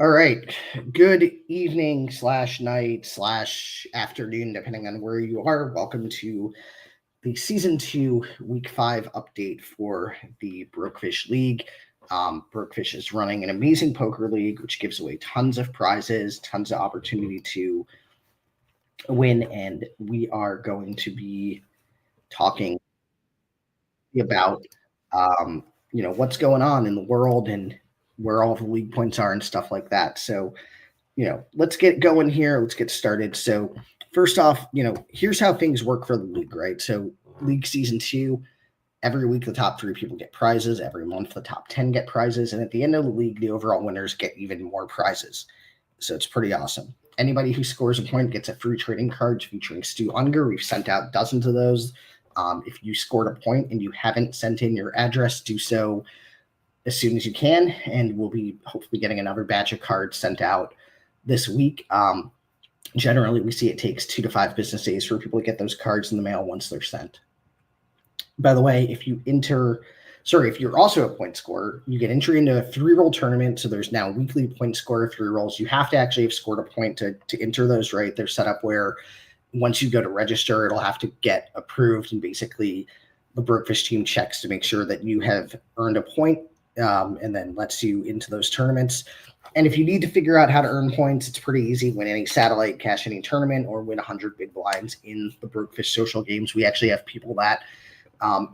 All right. Good evening slash night slash afternoon, depending on where you are. Welcome to the season 2, week 5 update for the BrokeFish League. BrokeFish is running an amazing poker league, which gives away tons of prizes, tons of opportunity to win. And we are going to be talking about, what's going on in the world and where all the league points are and stuff like that. So, let's get going here. Let's get started. So, first off, here's how things work for the league, right? So, league season 2, every week the top 3 people get prizes. Every month the top 10 get prizes. And at the end of the league, the overall winners get even more prizes. So, it's pretty awesome. Anybody who scores a point gets a free trading card featuring Stu Unger. We've sent out dozens of those. If you scored a point and you haven't sent in your address, do so as soon as you can, and we'll be hopefully getting another batch of cards sent out this week. Generally, we see it takes 2 to 5 business days for people to get those cards in the mail once they're sent. By the way, if you're also a point scorer, you get entry into a 3-roll tournament. So there's now weekly point scorer 3 rolls. You have to actually have scored a point to enter those, right? They're set up where once you go to register, it'll have to get approved, and basically the BrokeFish team checks to make sure that you have earned a point, and then lets you into those tournaments. And if you need to figure out how to earn points, it's pretty easy. Win any satellite, cash any tournament, or win 100 big blinds in the BrokeFish social games. We actually have people that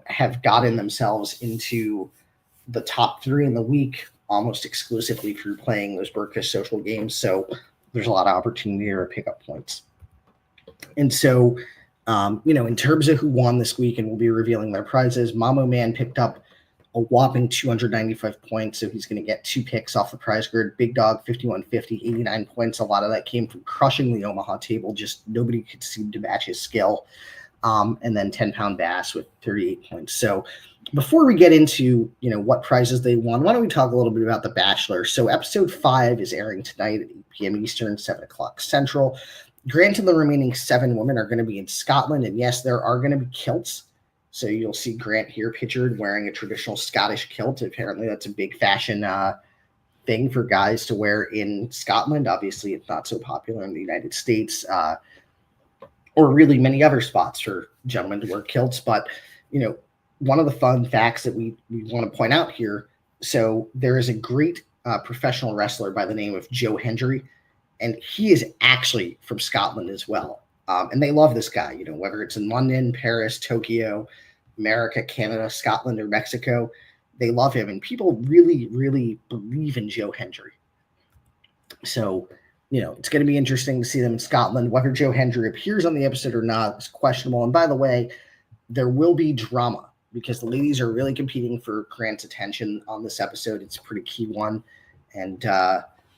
have gotten themselves into the top 3 in the week almost exclusively through playing those BrokeFish social games. So there's a lot of opportunity to pick up points. And so, in terms of who won this week, and we'll be revealing their prizes, Mamo Man picked up a whopping 295 points, so he's going to get 2 picks off the prize grid. Big Dog, 5150, 89 points. A lot of that came from crushing the Omaha table. Just nobody could seem to match his skill. And then 10-pound Bass with 38 points. So before we get into, what prizes they won, why don't we talk a little bit about The Bachelor? So episode 5 is airing tonight at 8 p.m. Eastern, 7 o'clock Central. Granted, the remaining 7 women are going to be in Scotland, and yes, there are going to be kilts. So you'll see Grant here pictured wearing a traditional Scottish kilt. Apparently, that's a big fashion thing for guys to wear in Scotland. Obviously, it's not so popular in the United States or really many other spots for gentlemen to wear kilts. But, one of the fun facts that we want to point out here, so there is a great professional wrestler by the name of Joe Hendry, and he is actually from Scotland as well. And they love this guy, whether it's in London, Paris, Tokyo, America, Canada, Scotland, or Mexico, they love him. And people really, really believe in Joe Hendry. So, it's going to be interesting to see them in Scotland. Whether Joe Hendry appears on the episode or not is questionable. And by the way, there will be drama because the ladies are really competing for Grant's attention on this episode. It's a pretty key one. And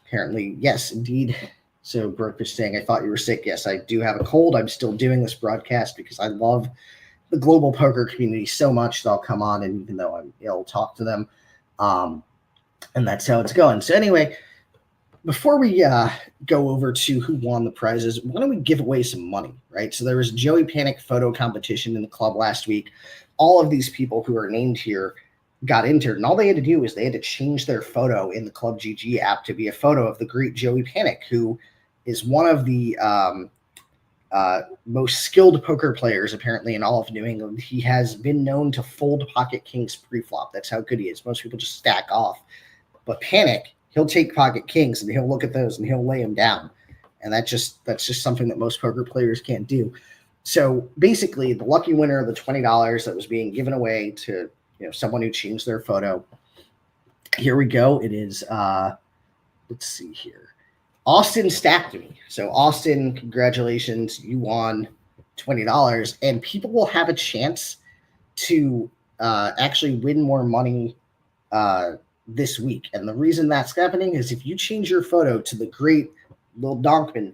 apparently, yes, indeed. So BrokeFish saying, I thought you were sick. Yes, I do have a cold. I'm still doing this broadcast because I love the global poker community so much that I'll come on, and even though I'm ill, talk to them. And that's how it's going. So anyway, before we go over to who won the prizes, why don't we give away some money, right? So there was a Joey Panic photo competition in the club last week. All of these people who are named here got entered, and all they had to do was they had to change their photo in the Club GG app to be a photo of the great Joey Panic, who is one of the most skilled poker players apparently in all of New England. He has been known to fold pocket kings pre-flop. That's how good he is. Most people just stack off, but Panic, he'll take pocket kings and he'll look at those and he'll lay them down, and that's just something that most poker players can't do. So basically, the lucky winner of the $20 that was being given away to someone who changed their photo. Here we go. It is, let's see here. Austin stacked me. So Austin, congratulations. You won $20, and people will have a chance to actually win more money this week. And the reason that's happening is if you change your photo to the great Lil Donkman,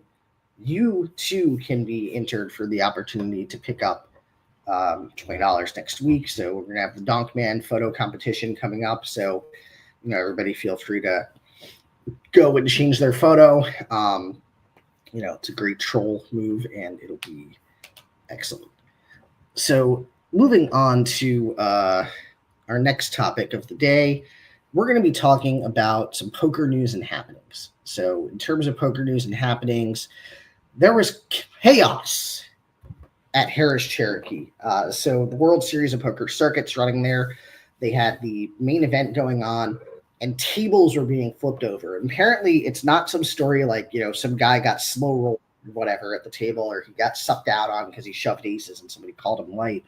you too can be entered for the opportunity to pick up $20 next week. So we're going to have the Donkman photo competition coming up. So, everybody feel free to go and change their photo. It's a great troll move and it'll be excellent. So moving on to our next topic of the day, we're going to be talking about some poker news and happenings. So in terms of poker news and happenings, there was chaos at Harris Cherokee. So the World Series of Poker circuits running there. They had the main event going on, and tables were being flipped over. And apparently, it's not some story like, some guy got slow rolled or whatever at the table, or he got sucked out on because he shoved aces and somebody called him light.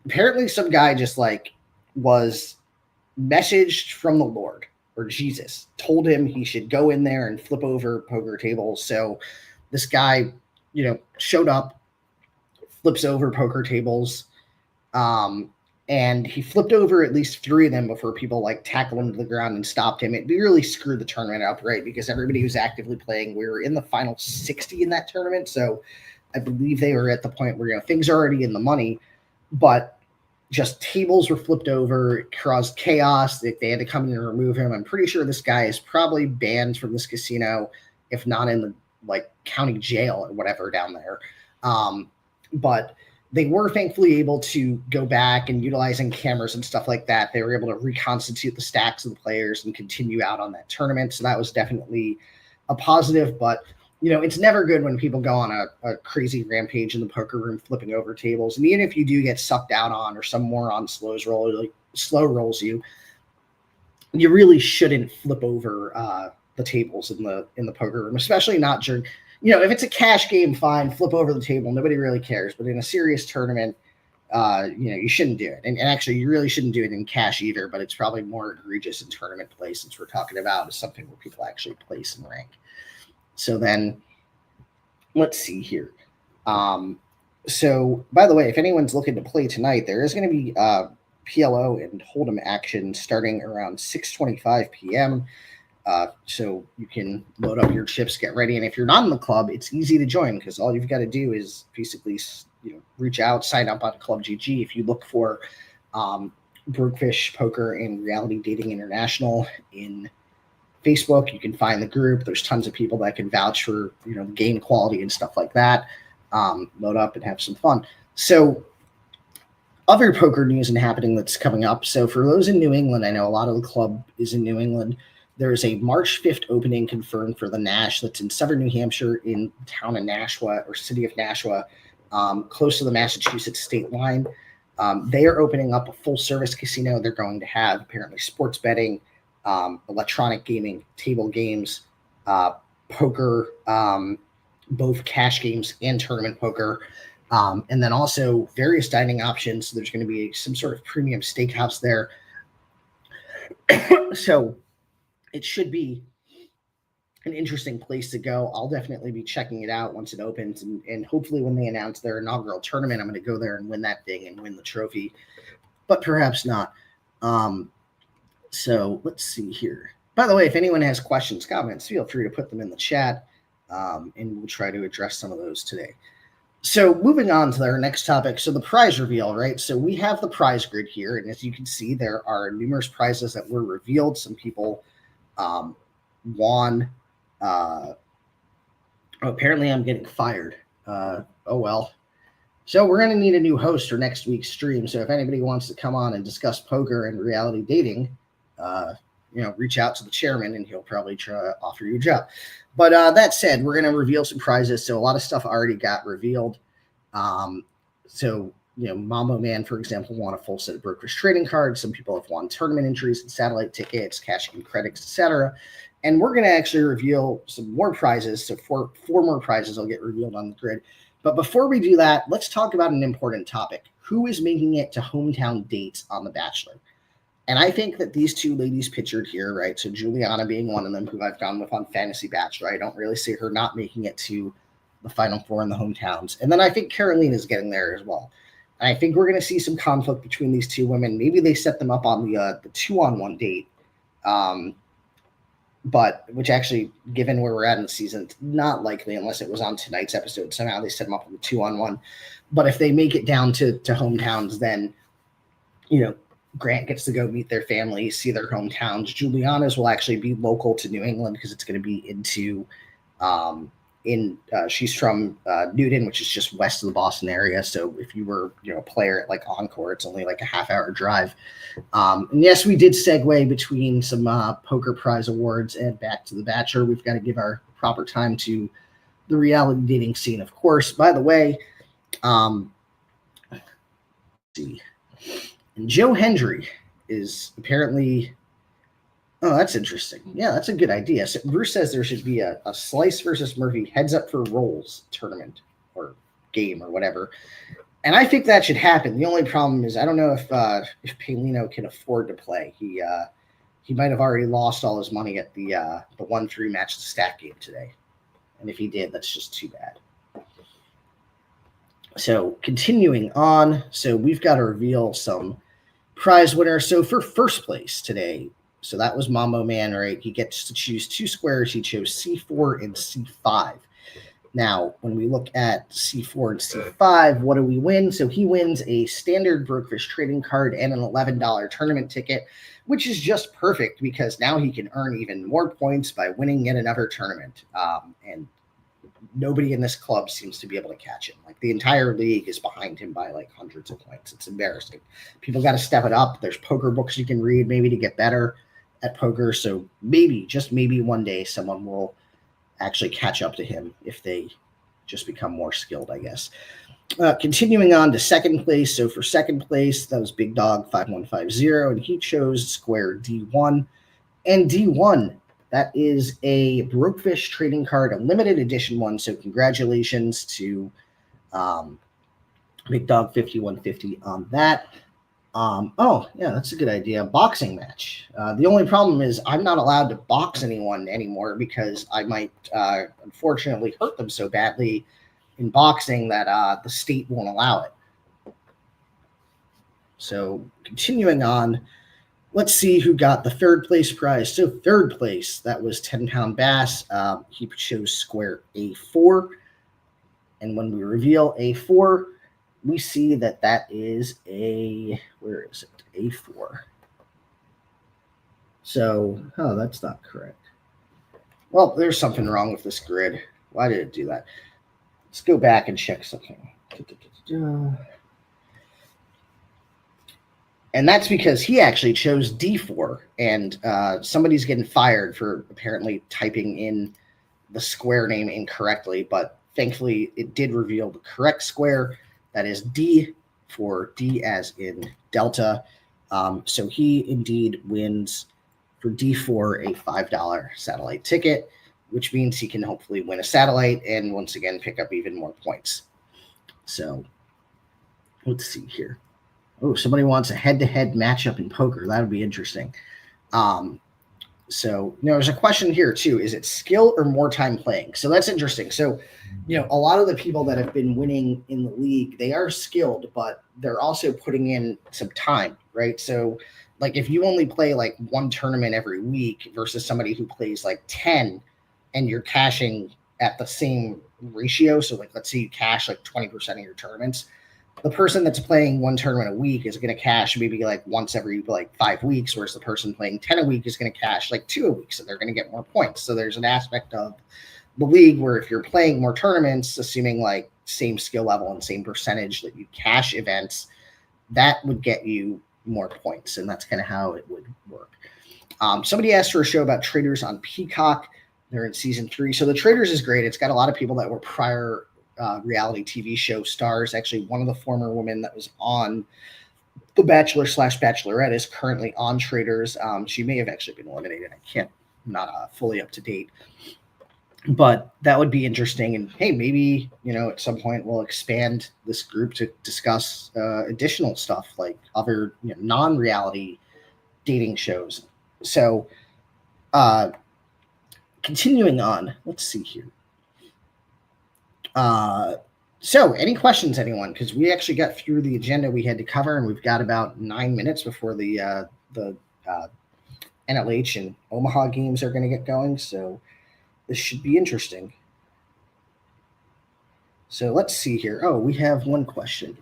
Apparently, some guy just was messaged from the Lord or Jesus, told him he should go in there and flip over poker tables. So this guy, showed up, flips over poker tables, and he flipped over at least 3 of them before people tackled him to the ground and stopped him. It really screwed the tournament up, right? Because everybody was actively playing. We were in the final 60 in that tournament, so I believe they were at the point where things are already in the money, but just tables were flipped over. It caused chaos. They had to come in and remove him. I'm pretty sure this guy is probably banned from this casino, if not in the county jail or whatever down there. But they were thankfully able to go back, and utilizing cameras and stuff like that, they were able to reconstitute the stacks of the players and continue out on that tournament. So that was definitely a positive, but it's never good when people go on a crazy rampage in the poker room, flipping over tables. And even if you do get sucked out on, or some moron slow rolls you, you really shouldn't flip over the tables in the poker room, especially not during, if it's a cash game, fine, flip over the table. Nobody really cares. But in a serious tournament, you shouldn't do it. And actually, you really shouldn't do it in cash either, but it's probably more egregious in tournament play, since we're talking about something where people actually place and rank. So then, let's see here. So, by the way, if anyone's looking to play tonight, there is going to be PLO and Hold'em action starting around 6:25 p.m., so you can load up your chips, get ready. And if you're not in the club, it's easy to join, because all you've got to do is basically, reach out, sign up on Club GG. If you look for BrokeFish Poker and Reality Dating International in Facebook, you can find the group. There's tons of people that can vouch for, game quality and stuff like that. Load up and have some fun. So other poker news and happening that's coming up. So for those in New England, I know a lot of the club is in New England. There is a March 5th opening confirmed for the Nash that's in southern New Hampshire, in the town of Nashua, or city of Nashua, close to the Massachusetts state line. They are opening up a full-service casino. They're going to have apparently sports betting, electronic gaming, table games, poker, both cash games and tournament poker, and then also various dining options. So there's going to be some sort of premium steakhouse there. So it should be an interesting place to go. I'll definitely be checking it out once it opens, and hopefully when they announce their inaugural tournament, I'm going to go there and win that thing and win the trophy, but perhaps not. So let's see here. By the way, if anyone has questions, comments, feel free to put them in the chat, and we'll try to address some of those today. So moving on to our next topic. So the prize reveal, right? So we have the prize grid here, and as you can see, there are numerous prizes that were revealed. Some people won. Apparently I'm getting fired. Oh well. So we're going to need a new host for next week's stream. So if anybody wants to come on and discuss poker and reality dating, reach out to the chairman, and he'll probably try to offer you a job. But that said, we're going to reveal some prizes. So a lot of stuff already got revealed. Mambo Man, for example, won a full set of BrokeFish trading cards. Some people have won tournament entries and satellite tickets, cash game credits, etc. And we're going to actually reveal some more prizes. So four more prizes will get revealed on the grid. But before we do that, let's talk about an important topic. Who is making it to hometown dates on The Bachelor? And I think that these two ladies pictured here, right? So Juliana being one of them, who I've gone with on Fantasy Bachelor. I don't really see her not making it to the Final Four in the hometowns. And then I think Caroline is getting there as well. And I think we're going to see some conflict between these two women. Maybe they set them up on the 2-on-1 date. But which actually, given where we're at in the season, it's not likely unless it was on tonight's episode. Somehow they set them up on the 2-on-1. But if they make it down to hometowns, then, Grant gets to go meet their family, see their hometowns. Juliana's will actually be local to New England because it's going to be into she's from Newton, which is just west of the Boston area. So if you were, a player at like Encore, it's only like a half-hour drive. And yes, we did segue between some poker prize awards and back to The Bachelor. We've got to give our proper time to the reality dating scene, of course. By the way, let's see. And Joe Hendry is apparently. Oh, that's interesting. Yeah, that's a good idea. So Bruce says there should be a Slice versus Murphy heads up for rolls tournament or game or whatever. And I think that should happen. The only problem is I don't know if Paolino can afford to play. He might have already lost all his money at the 1-3 match the stack game today. And if he did, that's just too bad. So continuing on, so we've got to reveal some prize winners. So for first place today, so that was Mambo Man, right? He gets to choose 2 squares. He chose C4 and C5. Now, when we look at C4 and C5, what do we win? So he wins a standard BrokeFish trading card and an $11 tournament ticket, which is just perfect because now he can earn even more points by winning yet another tournament. And nobody in this club seems to be able to catch him. Like the entire league is behind him by like hundreds of points. It's embarrassing. People got to step it up. There's poker books you can read maybe to get better at poker. So maybe, just maybe one day someone will actually catch up to him if they just become more skilled, I guess. Continuing on to second place. So for second place, that was Big Dog 5150, and he chose square D1. And D1, that is a BrokeFish trading card, a limited edition one. So congratulations to Big Dog 5150 on that. Oh, yeah, that's a good idea. Boxing match. The only problem is I'm not allowed to box anyone anymore because I might unfortunately hurt them so badly in boxing that the state won't allow it. So continuing on, let's see who got the third place prize. So third place, that was 10-pound bass. He chose square A4. And when we reveal A4, we see that that is where is it? A4. So, oh, that's not correct. Well, there's something wrong with this grid. Why did it do that? Let's go back and check something. And that's because he actually chose D4, and somebody's getting fired for apparently typing in the square name incorrectly, but thankfully it did reveal the correct square. That is D for D as in Delta. So he indeed wins for D4 a $5 satellite ticket, which means he can hopefully win a satellite and once again pick up even more points. So let's see here. Oh, somebody wants a head-to-head matchup in poker. That would be interesting. So, there's a question here too. Is it skill or more time playing? So that's interesting. So, a lot of the people that have been winning in the league, they are skilled, but they're also putting in some time, right? So, like if you only play like one tournament every week versus somebody who plays like 10 and you're cashing at the same ratio. So like, let's say you cash like 20% of your tournaments. The person that's playing one tournament a week is going to cash maybe like once every like 5 weeks, whereas the person playing 10 a week is going to cash like 2 a week. So they're going to get more points. So there's an aspect of the league where if you're playing more tournaments, assuming like same skill level and same percentage that you cash events, that would get you more points. And that's kind of how it would work. Somebody asked for a show about traders on Peacock. They're in season 3. So the traders is great. It's got a lot of people that were prior reality TV show stars. Actually, one of the former women that was on The Bachelor / Bachelorette is currently on Traders. She may have actually been eliminated. I'm not fully up to date, but that would be interesting. And hey, maybe, at some point we'll expand this group to discuss additional stuff like other non-reality dating shows. So continuing on, let's see here. So any questions, anyone? Because we actually got through the agenda we had to cover, and we've got about 9 minutes before the NLH and Omaha games are going to get going. So this should be interesting. So let's see here. Oh, we have one question.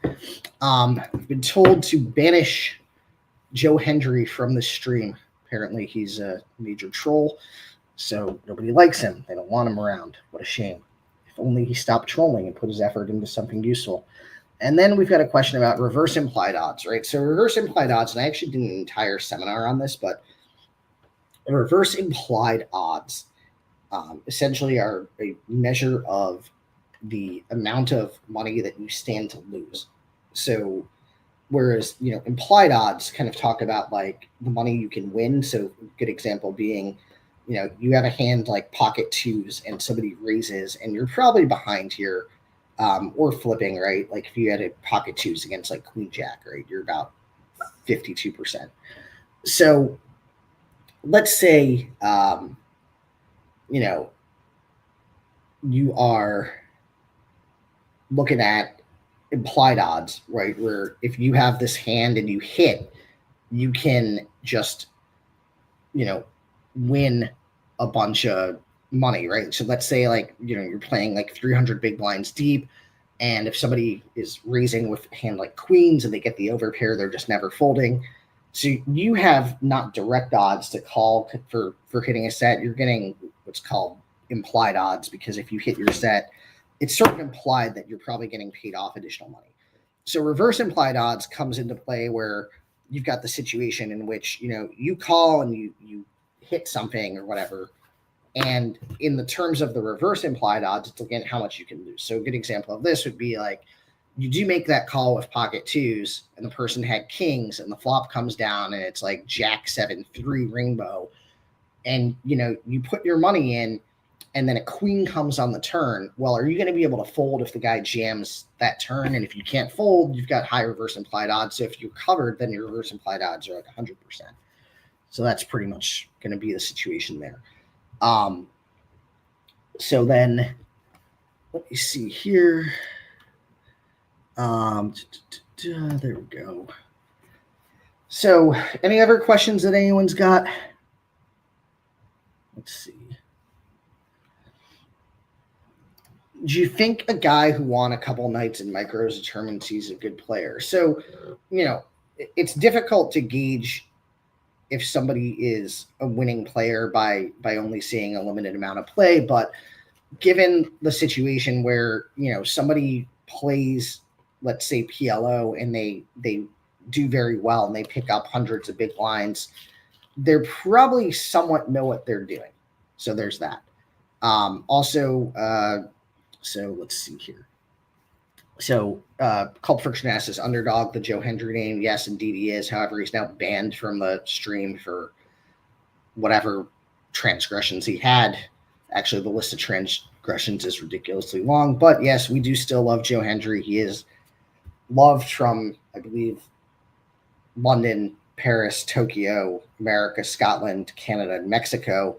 I've been told to banish Joe Hendry from the stream. Apparently he's a major troll, so nobody likes him. They don't want him around. What a shame. If only he stopped trolling and put his effort into something useful. And then we've got a question about reverse implied odds, right? So reverse implied odds, and I actually did an entire seminar on this, but reverse implied odds essentially are a measure of the amount of money that you stand to lose. So whereas, implied odds kind of talk about like the money you can win. So a good example being, you have a hand like pocket twos and somebody raises and you're probably behind here, or flipping, right? Like if you had a pocket twos against like queen jack, right? You're about 52%. So let's say, you are looking at implied odds, right? Where if you have this hand and you hit, you can just, win a bunch of money, right? So let's say like, you're playing like 300 big blinds deep. And if somebody is raising with a hand like queens and they get the overpair, they're just never folding. So you have not direct odds to call for hitting a set. You're getting what's called implied odds, because if you hit your set, it's sort of implied that you're probably getting paid off additional money. So reverse implied odds comes into play where you've got the situation in which, you call and you hit something or whatever. And in the terms of the reverse implied odds, it's again how much you can lose. So a good example of this would be like, you do make that call with pocket twos and the person had kings and the flop comes down and it's like jack 7-3 rainbow. And, you put your money in and then a queen comes on the turn. Well, are you going to be able to fold if the guy jams that turn? And if you can't fold, you've got high reverse implied odds. So if you're covered, then your reverse implied odds are like 100%. So that's pretty much going to be the situation there. So then let me see here. There we go. So any other questions that anyone's got? Let's see. Do you think a guy who won a couple nights in micros determines he's a good player? So, it's difficult to gauge if somebody is a winning player by only seeing a limited amount of play. But given the situation where, somebody plays, let's say PLO, and they do very well and they pick up hundreds of big blinds, they're probably somewhat know what they're doing. So there's that. So let's see here. So Cult Friction asks, is Underdog the Joe Hendry name? Yes, indeed he is. However, he's now banned from the stream for whatever transgressions he had. Actually, the list of transgressions is ridiculously long. But yes, we do still love Joe Hendry. He is loved from, I believe, London, Paris, Tokyo, America, Scotland, Canada, and Mexico.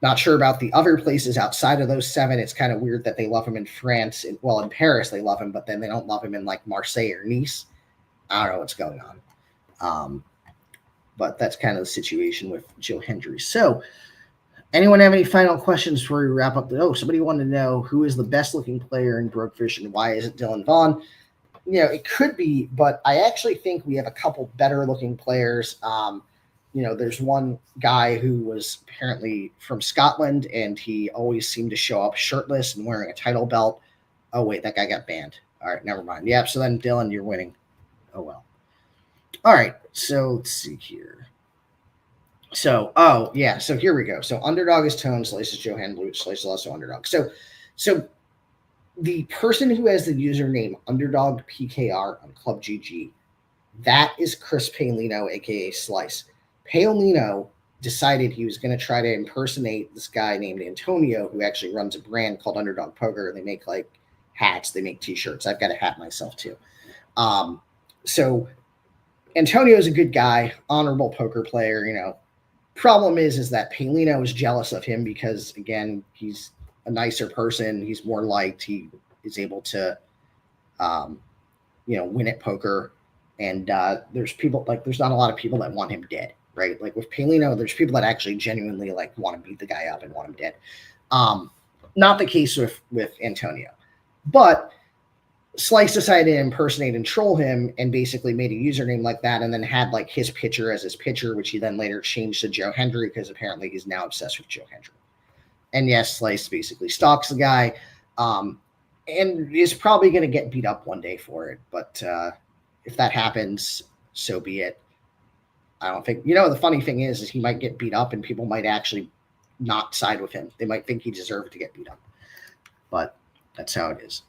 Not sure about the other places outside of those 7. It's kind of weird that they love him in France. Well, in Paris, they love him, but then they don't love him in like Marseille or Nice. I don't know what's going on. But that's kind of the situation with Joe Hendry. So anyone have any final questions before we wrap up? Somebody wanted to know who is the best looking player in BrokeFish and why is it Dylan Vaughn? It could be, but I actually think we have a couple better looking players. There's one guy who was apparently from Scotland and he always seemed to show up shirtless and wearing a title belt. Oh, wait, that guy got banned. All right, never mind. Yep, so then Dylan, you're winning. Oh, well. All right, so let's see here. So, so here we go. So Underdog is Tone, Slice is Johan Blue, Slice is also Underdog. So the person who has the username Underdog PKR on Club GG, that is Chris Paolino, a.k.a. Slice. Paolino decided he was going to try to impersonate this guy named Antonio, who actually runs a brand called Underdog Poker. They make like hats, they make t-shirts. I've got a hat myself too. So Antonio is a good guy, honorable poker player. Problem is that Paolino is jealous of him because, again, he's a nicer person. He's more liked. He is able to, win at poker. And there's not a lot of people that want him dead. Right? Like with Paolino, there's people that actually genuinely like want to beat the guy up and want him dead. Not the case with Antonio. But Slice decided to impersonate and troll him and basically made a username like that and then had like his picture as his picture, which he then later changed to Joe Hendry because apparently he's now obsessed with Joe Hendry. And yes, Slice basically stalks the guy. and is probably going to get beat up one day for it. But if that happens, so be it. I don't think, the funny thing is he might get beat up and people might actually not side with him. They might think he deserved to get beat up. But that's how it is.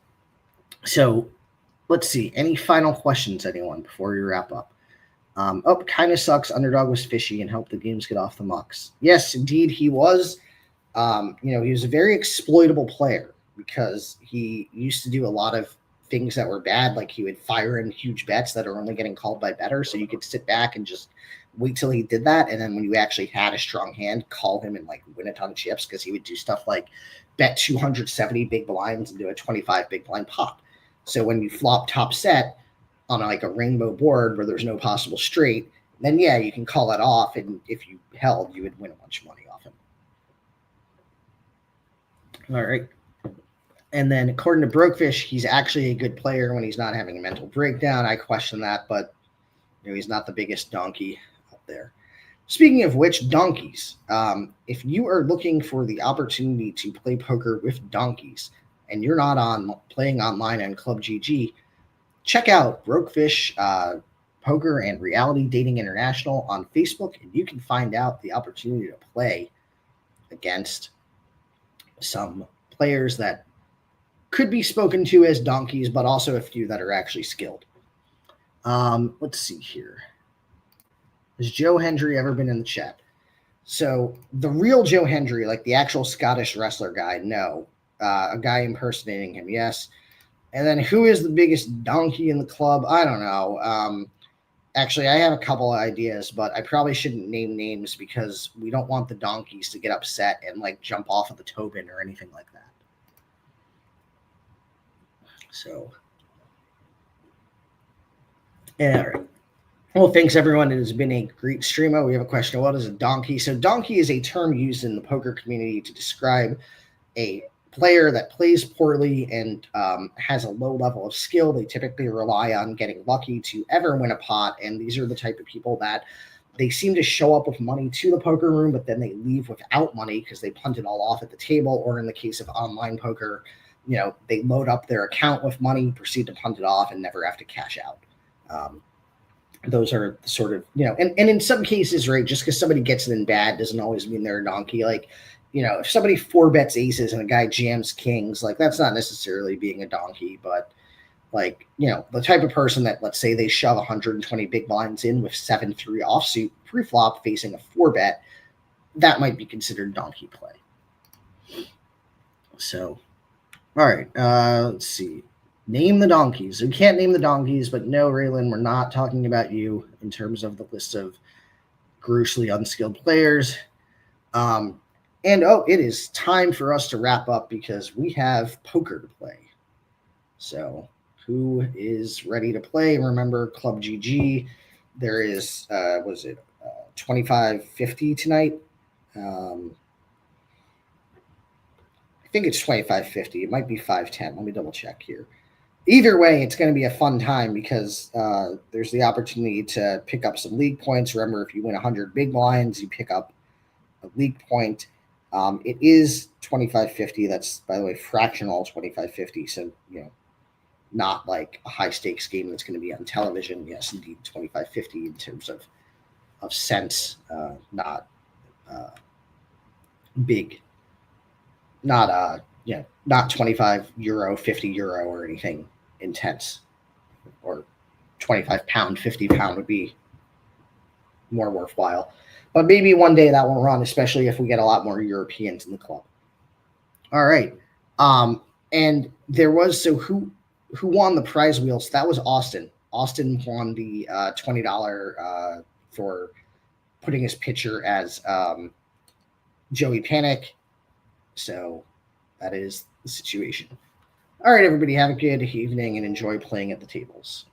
So let's see. Any final questions, anyone, before we wrap up? Kind of sucks. Underdog was fishy and helped the games get off the mucks. Yes, indeed, he was. He was a very exploitable player because he used to do a lot of things that were bad. Like he would fire in huge bets that are only getting called by better. So you could sit back and just wait till he did that. And then when you actually had a strong hand, call him and like win a ton of chips, because he would do stuff like bet 270 big blinds and do a 25 big blind pot. So when you flop top set on like a rainbow board where there's no possible straight, then yeah, you can call it off. And if you held, you would win a bunch of money off him. All right. And then according to BrokeFish, he's actually a good player when he's not having a mental breakdown. I question that, but he's not the biggest donkey out there. Speaking of which, donkeys. If you are looking for the opportunity to play poker with donkeys and you're not playing online on Club GG, check out BrokeFish Poker and Reality Dating International on Facebook, and you can find out the opportunity to play against some players that could be spoken to as donkeys, but also a few that are actually skilled. Let's see here. Has Joe Hendry ever been in the chat? So the real Joe Hendry, like the actual Scottish wrestler guy, no. A guy impersonating him, yes. And then who is the biggest donkey in the club? I don't know. Actually, I have a couple of ideas, but I probably shouldn't name names because we don't want the donkeys to get upset and like jump off of the Tobin or anything like that. So, yeah, all right. Well, thanks, everyone. It has been a great streamer. We have a question. What is a donkey? So donkey is a term used in the poker community to describe a player that plays poorly and has a low level of skill. They typically rely on getting lucky to ever win a pot. And these are the type of people that they seem to show up with money to the poker room, but then they leave without money because they punt it all off at the table. Or in the case of online poker, they load up their account with money, proceed to punt it off, and never have to cash out. Those are sort of, and in some cases, right, just because somebody gets it in bad doesn't always mean they're a donkey. Like, if somebody 4-bets aces and a guy jams kings, like that's not necessarily being a donkey, but like, the type of person that, let's say they shove 120 big blinds in with 7-3 offsuit pre-flop facing a 4-bet, that might be considered donkey play. So, all right, let's see. Name the donkeys. We can't name the donkeys, but no, Raylan, we're not talking about you in terms of the list of grossly unskilled players. And it is time for us to wrap up because we have poker to play. So who is ready to play? Remember, Club GG, there is, 25.50 tonight? I think it's 25.50. It might be 5.10. Let me double check here. Either way, it's going to be a fun time because there's the opportunity to pick up some league points. Remember, if you win 100 big blinds, you pick up a league point. It is 25.50. That's, by the way, fractional 25.50. So, not like a high stakes game that's going to be on television. Yes, indeed, 25.50 in terms of cents, not big, not 25 euro, 50 euro or anything intense, or 25 pound, 50 pound would be more worthwhile. But maybe one day that will run, especially if we get a lot more Europeans in the club. All right. And there was, so who won the prize wheels? That was Austin. Austin won the $20 for putting his picture as Joey Panic. So that is the situation. All right, everybody, have a good evening and enjoy playing at the tables.